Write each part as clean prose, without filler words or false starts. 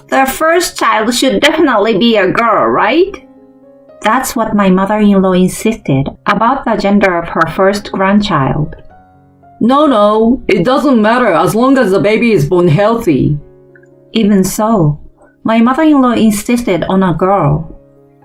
The first child should definitely be a girl, right? That's what my mother-in-law insisted about the gender of her first grandchild. No, it doesn't matter as long as the baby is born healthy. Even so, my mother-in-law insisted on a girl.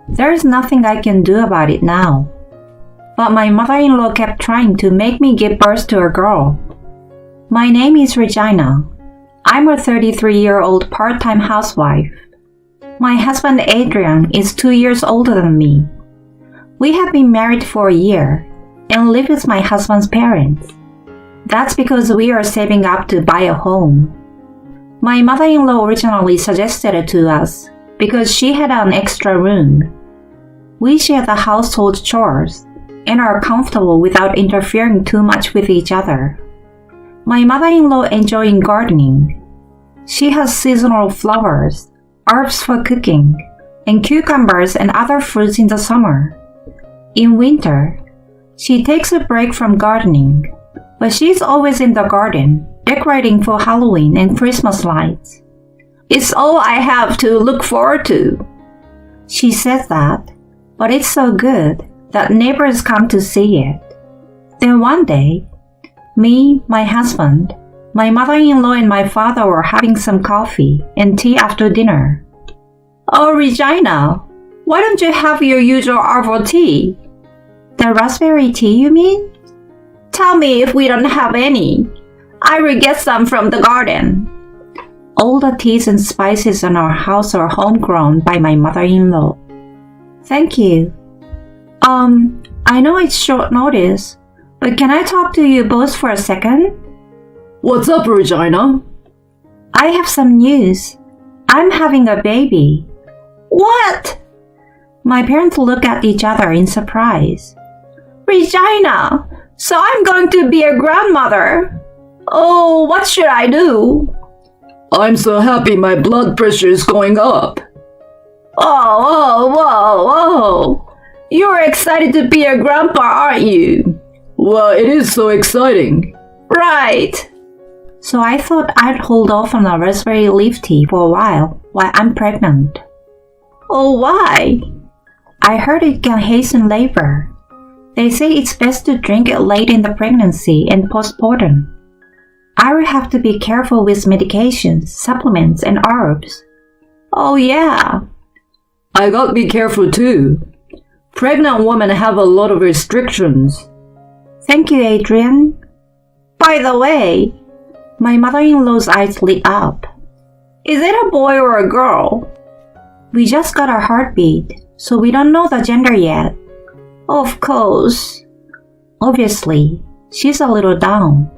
There is nothing I can do about it now. But my mother-in-law kept trying to make me give birth to a girl. My name is Regina. I'm a 33-year-old part-time housewife. My husband Adrian is 2 years older than me. We have been married for a year and live with my husband's parents. That's because we are saving up to buy a home. My mother-in-law originally suggested it to us because she had an extra room. We share the household chores and are comfortable without interfering too much with each other. My mother-in-law enjoys gardening. She has seasonal flowers, herbs for cooking, and cucumbers and other fruits in the summer. In winter, she takes a break from gardening, but she's always in the garden, decorating for Halloween and Christmas lights. It's all I have to look forward to. She says that, but it's so good that neighbors come to see it. Then one day, me, my husband, my mother-in-law and my father were having some coffee and tea after dinner. Oh, Regina, why don't you have your usual herbal tea? The raspberry tea, you mean? Tell me if we don't have any. I will get some from the garden. All the teas and spices in our house are homegrown by my mother-in-law. Thank you. I know it's short notice, but can I talk to you both for a second? What's up, Regina? I have some news. I'm having a baby. What? My parents look at each other in surprise. Regina, so I'm going to be a grandmother. Oh, what should I do? I'm so happy my blood pressure is going up. Whoa. You're excited to be a grandpa, aren't you? Well, it is so exciting. Right. So I thought I'd hold off on the raspberry leaf tea for a while I'm pregnant. Oh, why? I heard it can hasten labor. They say it's best to drink it late in the pregnancy and postpartum. I will have to be careful with medications, supplements, and herbs. Oh, yeah. I gotta be careful too. Pregnant women have a lot of restrictions. Thank you, Adrian. By the way, my mother-in-law's eyes lit up. Is it a boy or a girl? We just got our heartbeat, so we don't know the gender yet. Of course. Obviously, she's a little down.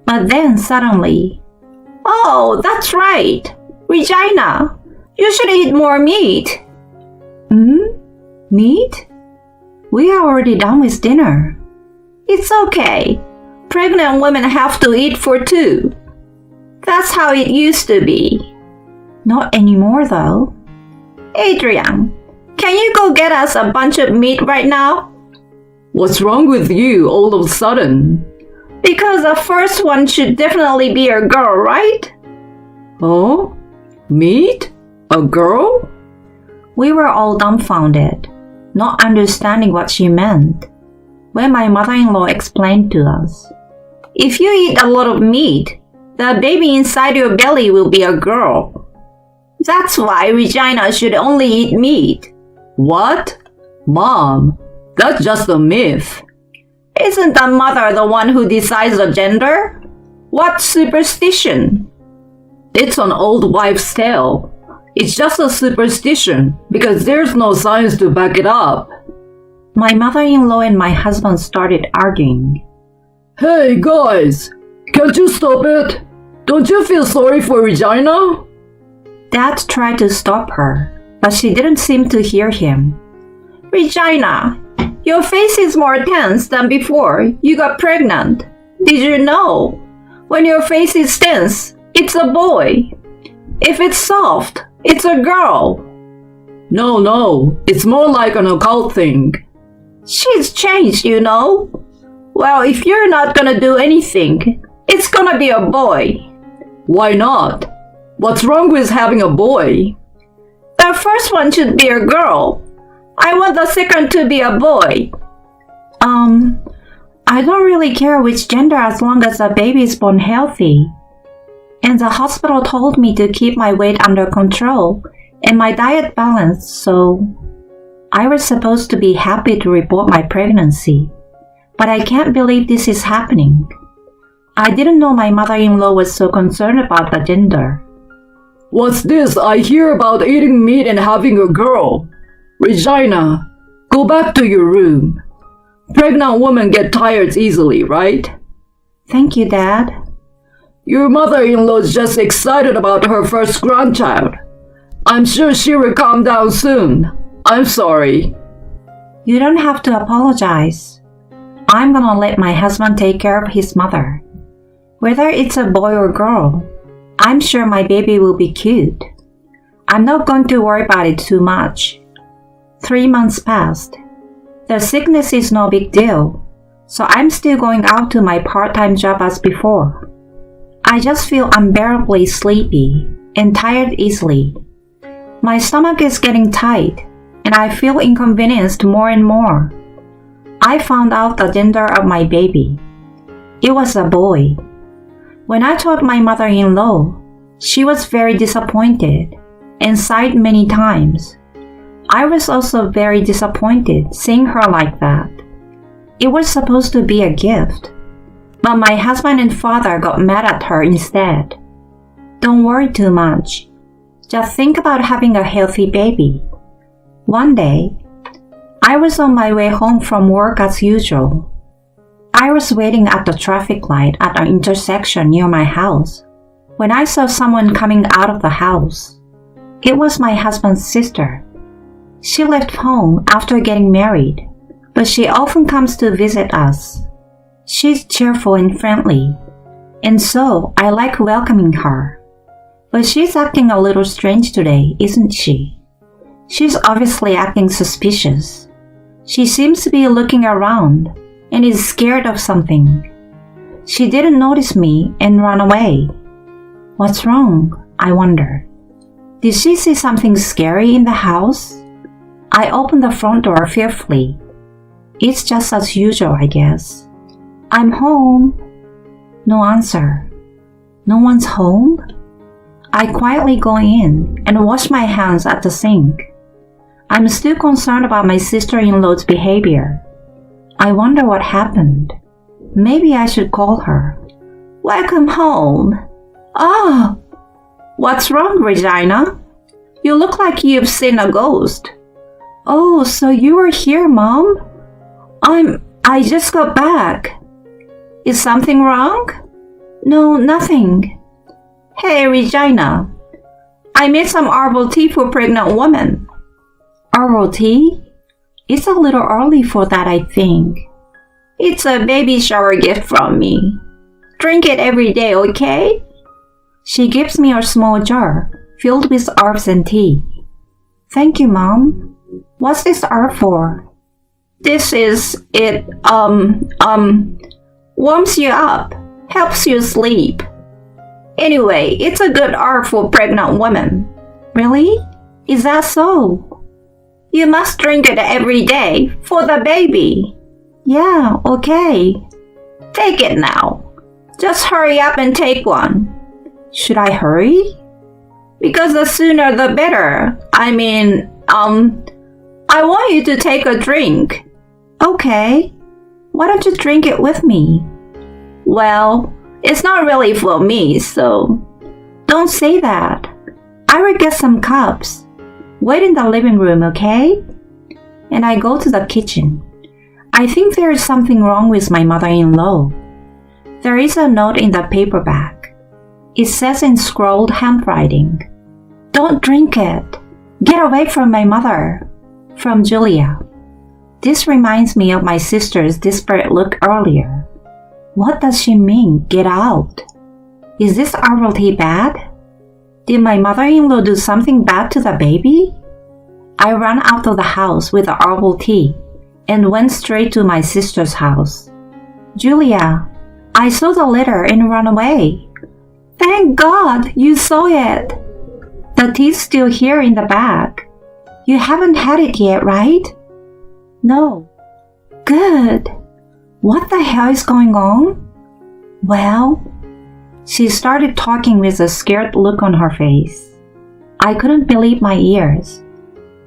But then suddenly, oh, that's right. Regina, you should eat more meat. Meat? We are already done with dinner. It's okay. Pregnant women have to eat for two. That's how it used to be. Not anymore, though. Adrian, can you go get us a bunch of meat right now? What's wrong with you all of a sudden? Because the first one should definitely be a girl, right? Oh? Meat? A girl? We were all dumbfounded, not understanding what she meant, when my mother-in-law explained to us. If you eat a lot of meat, the baby inside your belly will be a girl. That's why Regina should only eat meat. What? Mom, that's just a myth. Isn't the mother the one who decides the gender? What superstition? It's an old wives' tale. It's just a superstition because there's no science to back it up. My mother-in-law and my husband started arguing. Hey guys, can't you stop it? Don't you feel sorry for Regina? Dad tried to stop her, but she didn't seem to hear him. Regina, your face is more tense than before you got pregnant. Did you know? When your face is tense, it's a boy. If it's soft, it's a girl. No, it's more like an occult thing. She's changed, you know. Well, if you're not gonna do anything, it's gonna be a boy. Why not? What's wrong with having a boy? The first one should be a girl. I want the second to be a boy. I don't really care which gender as long as the baby is born healthy. And the hospital told me to keep my weight under control and my diet balanced, so I was supposed to be happy to report my pregnancy. But I can't believe this is happening. I didn't know my mother-in-law was so concerned about the gender. What's this I hear about eating meat and having a girl? Regina, go back to your room. Pregnant women get tired easily, right? Thank you, Dad. Your mother-in-law's just excited about her first grandchild. I'm sure she will calm down soon. I'm sorry. You don't have to apologize. I'm gonna let my husband take care of his mother. Whether it's a boy or girl, I'm sure my baby will be cute. I'm not going to worry about it too much. 3 months passed. The sickness is no big deal, so I'm still going out to my part-time job as before. I just feel unbearably sleepy and tired easily. My stomach is getting tight, and I feel inconvenienced more and more. I found out the gender of my baby. It was a boy. When I told my mother-in-law, she was very disappointed and sighed many times. I was also very disappointed seeing her like that. It was supposed to be a gift, but my husband and father got mad at her instead. Don't worry too much. Just think about having a healthy baby. One day, I was on my way home from work as usual. I was waiting at the traffic light at an intersection near my house when I saw someone coming out of the house. It was my husband's sister. She left home after getting married, but she often comes to visit us. She's cheerful and friendly, and so I like welcoming her. But she's acting a little strange today, isn't she? She's obviously acting suspicious. She seems to be looking around and is scared of something. She didn't notice me and ran away. What's wrong? I wonder. Did she see something scary in the house? I opened the front door fearfully. It's just as usual, I guess. I'm home. No answer. No one's home? I quietly go in and wash my hands at the sink. I'm still concerned about my sister-in-law's behavior. I wonder what happened. Maybe I should call her. Welcome home. Oh, what's wrong, Regina? You look like you've seen a ghost. Oh, so you were here, Mom? I just got back. Is something wrong? No, nothing. Hey, Regina. I made some herbal tea for pregnant women. Herbal tea? It's a little early for that, I think. It's a baby shower gift from me. Drink it every day, okay? She gives me a small jar filled with herbs and tea. Thank you, Mom. What's this herb for? It warms you up, helps you sleep. Anyway, it's a good herb for pregnant women. Really? Is that so? You must drink it every day for the baby. Yeah, okay. Take it now. Just hurry up and take one. Should I hurry? Because the sooner the better. I want you to take a drink. Okay. Why don't you drink it with me? Well, it's not really for me, so... Don't say that. I will get some cups. Wait in the living room, okay? And I go to the kitchen. I think there is something wrong with my mother-in-law. There is a note in the paper bag. It says in scrawled handwriting, "Don't drink it. Get away from my mother. From Julia." This reminds me of my sister's desperate look earlier. What does she mean, get out? Is this herbal tea bad? Did my mother-in-law do something bad to the baby? I ran out of the house with the herbal tea and went straight to my sister's house. "Julia, I saw the letter and ran away." Thank God you saw it. The tea's still here in the bag. You haven't had it yet, right? No. Good. What the hell is going on? Well, she started talking with a scared look on her face. I couldn't believe my ears.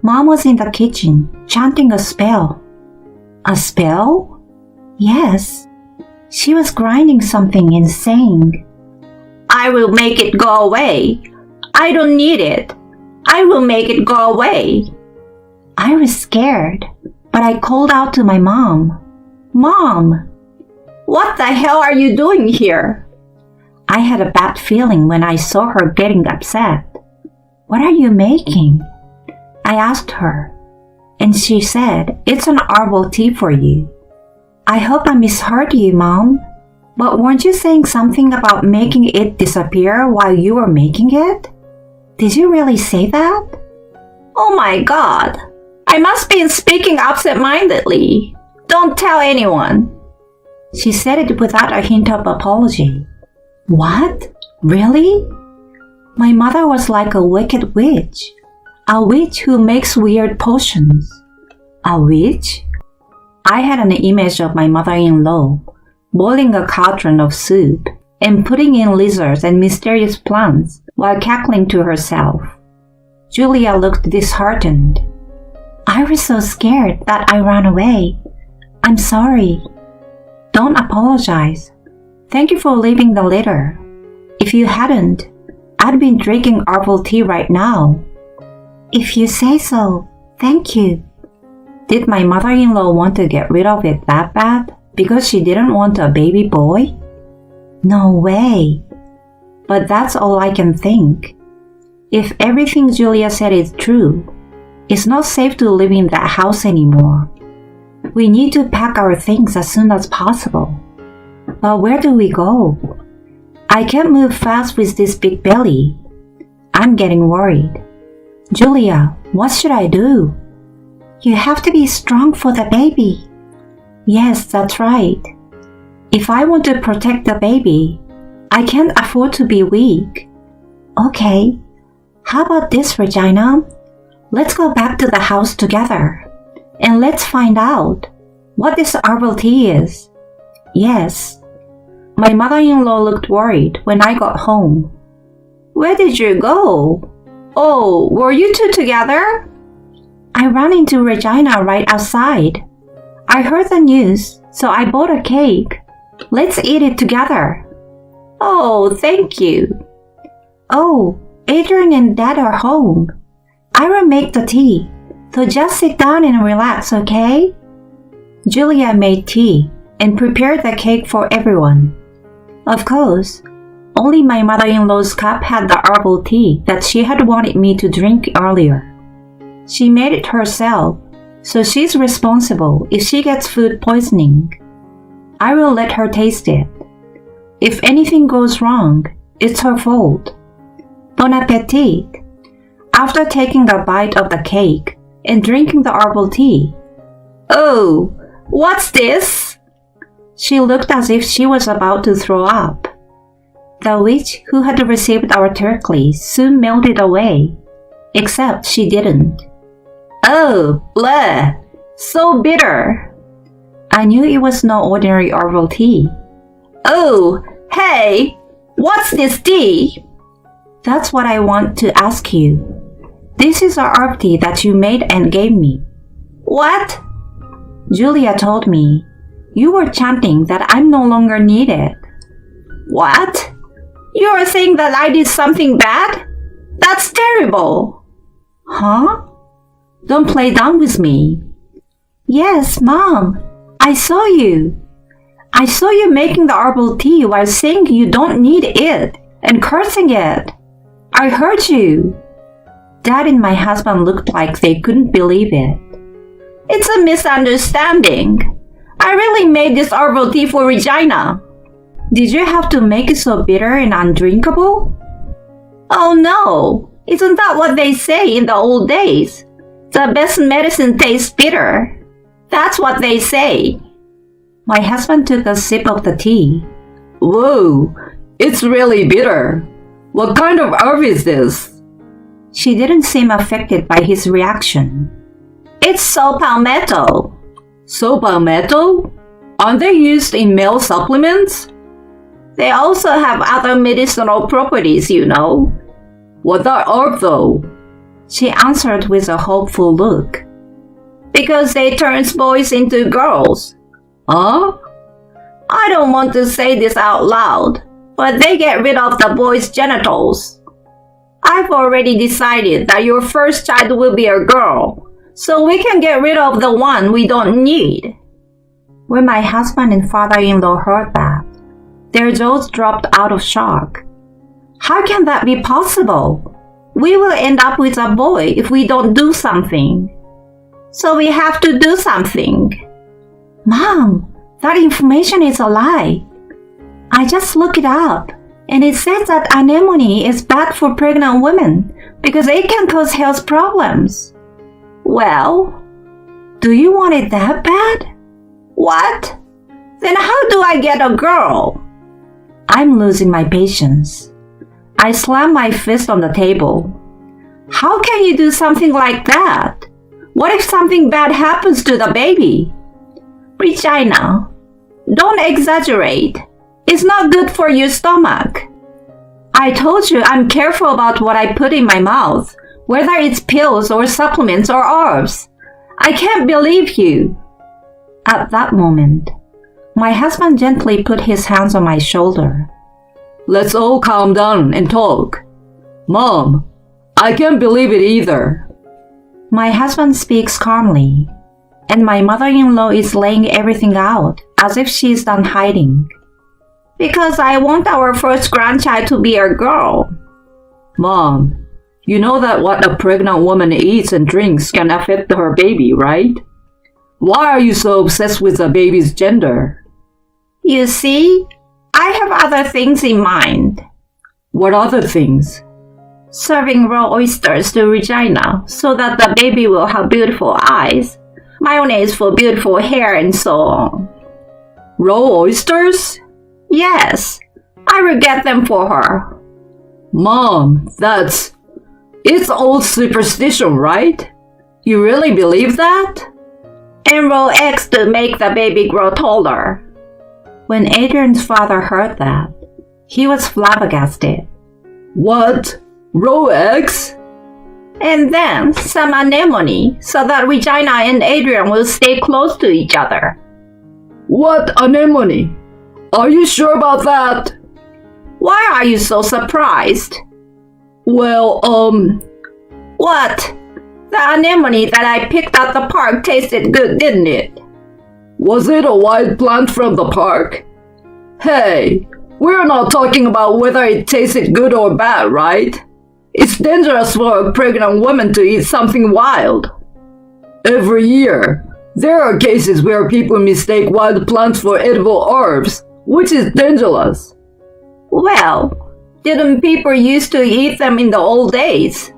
Mom was in the kitchen, chanting a spell. A spell? Yes. She was grinding something and saying, I will make it go away. I don't need it. I will make it go away. I was scared, but I called out to my mom. Mom! What the hell are you doing here? I had a bad feeling when I saw her getting upset. What are you making? I asked her, and she said, it's an herbal tea for you. I hope I misheard you, Mom. But weren't you saying something about making it disappear while you were making it? Did you really say that? Oh my God. I must be speaking absent-mindedly. Don't tell anyone. She said it without a hint of apology. What? Really? My mother was like a wicked witch. A witch who makes weird potions. A witch? I had an image of my mother-in-law boiling a cauldron of soup and putting in lizards and mysterious plants while cackling to herself. Julia looked disheartened. I was so scared that I ran away. I'm sorry. Don't apologize. Thank you for leaving the letter. If you hadn't, I'd been drinking herbal tea right now. If you say so, thank you. Did my mother-in-law want to get rid of it that bad because she didn't want a baby boy? No way. But that's all I can think. If everything Julia said is true, it's not safe to live in that house anymore. We need to pack our things as soon as possible. But where do we go? I can't move fast with this big belly. I'm getting worried. Julia, what should I do? You have to be strong for the baby. Yes, that's right. If I want to protect the baby, I can't afford to be weak. Okay, how about this, Regina? Let's go back to the house together, and let's find out what this herbal tea is. Yes. My mother-in-law looked worried when I got home. Where did you go? Oh, were you two together? I ran into Regina right outside. I heard the news, so I bought a cake. Let's eat it together. Oh, thank you. Oh, Adrian and Dad are home. I will make the tea, so just sit down and relax, okay? Julia made tea and prepared the cake for everyone. Of course, only my mother-in-law's cup had the herbal tea that she had wanted me to drink earlier. She made it herself, so she's responsible if she gets food poisoning. I will let her taste it. If anything goes wrong, it's her fault. Bon appetit. After taking a bite of the cake and drinking the herbal tea. Oh, what's this? She looked as if she was about to throw up. The witch who had received our turkey soon melted away, except she didn't. Oh, bleh! So bitter. I knew it was no ordinary herbal tea. Oh, hey! What's this tea? That's what I want to ask you. This is a herb tea that you made and gave me. What? Julia told me. You were chanting that I'm no longer needed. What? You are saying that I did something bad? That's terrible. Huh? Don't play dumb with me. Yes, Mom. I saw you. I saw you making the herbal tea while saying you don't need it and cursing it. I heard you. Dad and my husband looked like they couldn't believe it. It's a misunderstanding. I really made this herbal tea for Regina. Did you have to make it so bitter and undrinkable? Oh no! Isn't that what they say in the old days? The best medicine tastes bitter. That's what they say. My husband took a sip of the tea. Whoa, It's really bitter. What kind of herb is this? She didn't seem affected by his reaction. It's so palmetto. So palmetto? Aren't they used in male supplements? They also have other medicinal properties, you know. What that herb though? She answered with a hopeful look. Because they turn boys into girls. Huh? I don't want to say this out loud, but they get rid of the boys' genitals. I've already decided that your first child will be a girl, so we can get rid of the one we don't need. When my husband and father-in-law heard that, their jaws dropped out of shock. How can that be possible? We will end up with a boy if we don't do something. So we have to do something. Mom, that information is a lie. I just looked it up, and it says that anemone is bad for pregnant women because it can cause health problems. Well, do you want it that bad? What? Then how do I get a girl? I'm losing my patience. I slammed my fist on the table. How can you do something like that? What if something bad happens to the baby? Regina, don't exaggerate. It's not good for your stomach. I told you I'm careful about what I put in my mouth, whether it's pills or supplements or herbs. I can't believe you. At that moment, my husband gently put his hands on my shoulder. Let's all calm down and talk. Mom, I can't believe it either. My husband speaks calmly, and my mother-in-law is laying everything out as if she's done hiding. Because I want our first grandchild to be a girl. Mom, you know that what a pregnant woman eats and drinks can affect her baby, right? Why are you so obsessed with the baby's gender? You see, I have other things in mind. What other things? Serving raw oysters to Regina so that the baby will have beautiful eyes, mayonnaise for beautiful hair, and so on. Raw oysters? Yes, I will get them for her. Mom, it's old superstition, right? You really believe that? And raw eggs to make the baby grow taller. When Adrian's father heard that, he was flabbergasted. What? Raw eggs? And then some anemone so that Regina and Adrian will stay close to each other. What anemone? Are you sure about that? Why are you so surprised? Well, What? The anemone that I picked at the park tasted good, didn't it? Was it a wild plant from the park? Hey, we're not talking about whether it tasted good or bad, right? It's dangerous for a pregnant woman to eat something wild. Every year, there are cases where people mistake wild plants for edible herbs, which is dangerous. Well, didn't people used to eat them in the old days?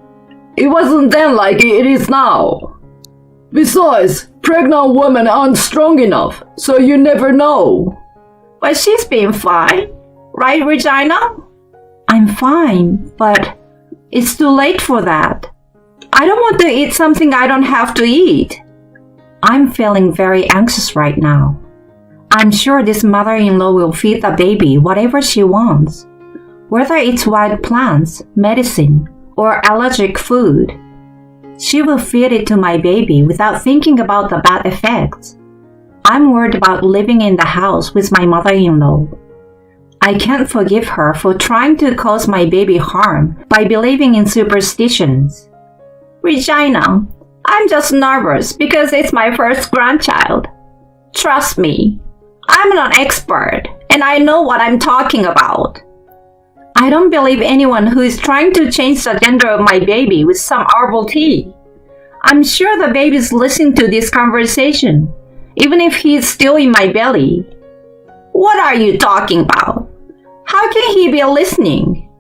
It wasn't then like it is now. Besides, pregnant women aren't strong enough, so you never know. But she's been fine, right, Regina? I'm fine, but it's too late for that. I don't want to eat something I don't have to eat. I'm feeling very anxious right now. I'm sure this mother-in-law will feed the baby whatever she wants, whether it's wild plants, medicine, or allergic food. She will feed it to my baby without thinking about the bad effects. I'm worried about living in the house with my mother-in-law. I can't forgive her for trying to cause my baby harm by believing in superstitions. Regina, I'm just nervous because it's my first grandchild. Trust me, I'm an expert and I know what I'm talking about. I don't believe anyone who is trying to change the gender of my baby with some herbal tea. I'm sure the baby's listening to this conversation, even if he's still in my belly. What are you talking about? How can he be listening?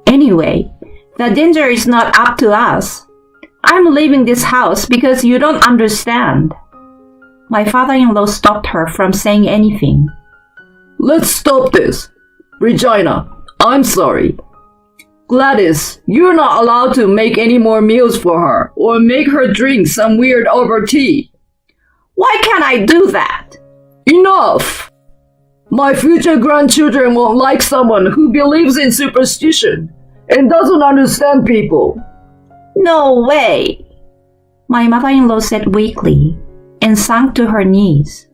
Anyway, the danger is not up to us. I'm leaving this house because you don't understand. My father-in-law stopped her from saying anything. Let's stop this. Regina, I'm sorry. Gladys, you're not allowed to make any more meals for her or make her drink some weird over tea. Why can't I do that? Enough! My future grandchildren won't like someone who believes in superstition and doesn't understand people. No way. My mother-in-law said weakly and sank to her knees.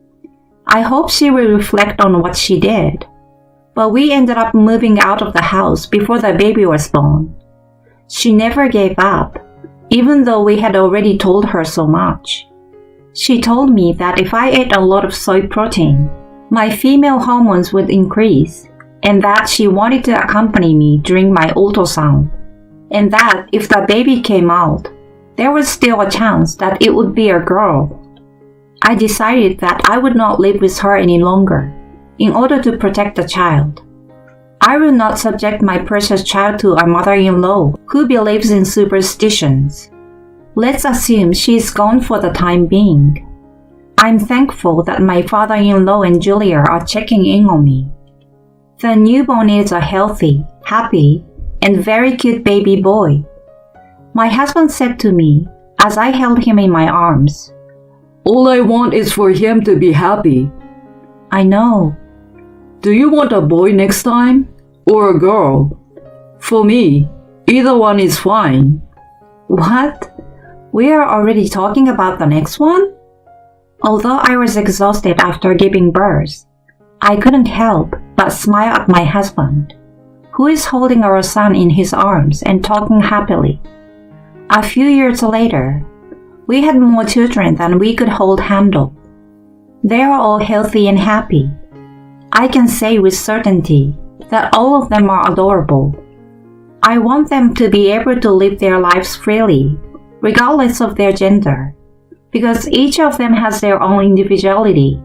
I hope she will reflect on what she did. But we ended up moving out of the house before the baby was born. She never gave up, even though we had already told her so much. She told me that if I ate a lot of soy protein, my female hormones would increase, and that she wanted to accompany me during my ultrasound, and that if the baby came out, there was still a chance that it would be a girl. I decided that I would not live with her any longer, in order to protect the child. I will not subject my precious child to a mother-in-law who believes in superstitions. Let's assume she is gone for the time being. I'm thankful that my father-in-law and Julia are checking in on me. The newborn is a healthy, happy, and very cute baby boy. My husband said to me as I held him in my arms, All I want is for him to be happy. I know. Do you want a boy next time? Or a girl? For me, either one is fine. What? We are already talking about the next one? Although I was exhausted after giving birth, I couldn't help but smile at my husband, who is holding our son in his arms and talking happily. A few years later, we had more children than we could handle. They are all healthy and happy. I can say with certainty that all of them are adorable. I want them to be able to live their lives freely, regardless of their gender, because each of them has their own individuality